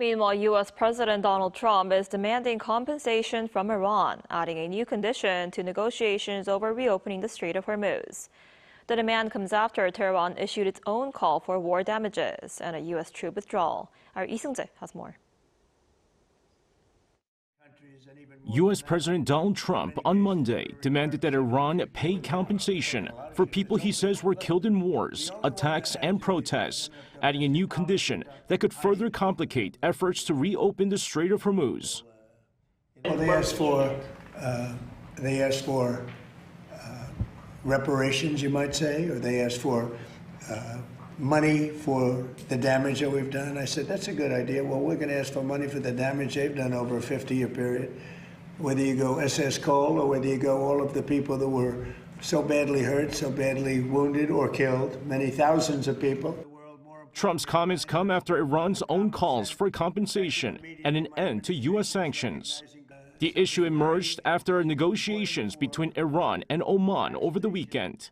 Meanwhile, U.S. President Donald Trump is demanding compensation from Iran, adding a new condition to negotiations over reopening the Strait of Hormuz. The demand comes after Tehran issued its own call for war damages and a U.S. troop withdrawal. Our Seung-jae has more. U.S. President Donald Trump on Monday demanded that Iran pay compensation for people he says were killed in wars, attacks, and protests, adding a new condition that could further complicate efforts to reopen the Strait of Hormuz. Well, they asked for reparations, you might say, or they asked for money for the damage that we've done. I said, that's a good idea. Well, we're going to ask for money for the damage they've done over a 50-year period. Whether you go SS Cole or whether you go all of the people that were so badly hurt, so badly wounded or killed, many thousands of people. Trump's comments come after Iran's own calls for compensation and an end to U.S. sanctions. The issue emerged after negotiations between Iran and Oman over the weekend.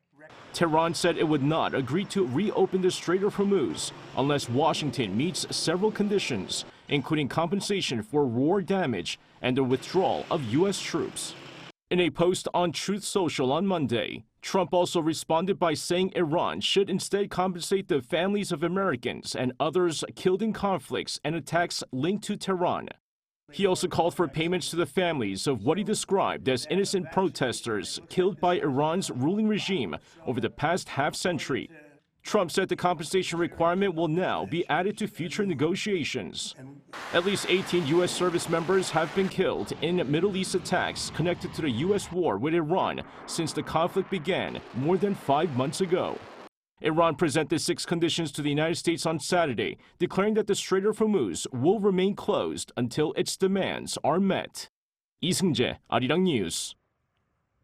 Tehran said it would not agree to reopen the Strait of Hormuz unless Washington meets several conditions, including compensation for war damage and the withdrawal of U.S. troops. In a post on Truth Social on Monday, Trump also responded by saying Iran should instead compensate the families of Americans and others killed in conflicts and attacks linked to Tehran. He also called for payments to the families of what he described as innocent protesters killed by Iran's ruling regime over the past half-century. Trump said the compensation requirement will now be added to future negotiations. At least 18 U.S. service members have been killed in Middle East attacks connected to the U.S. war with Iran since the conflict began more than 5 months ago. Iran presented 6 conditions to the United States on Saturday, declaring that the Strait of Hormuz will remain closed until its demands are met. Seung-jae, 아리랑뉴스.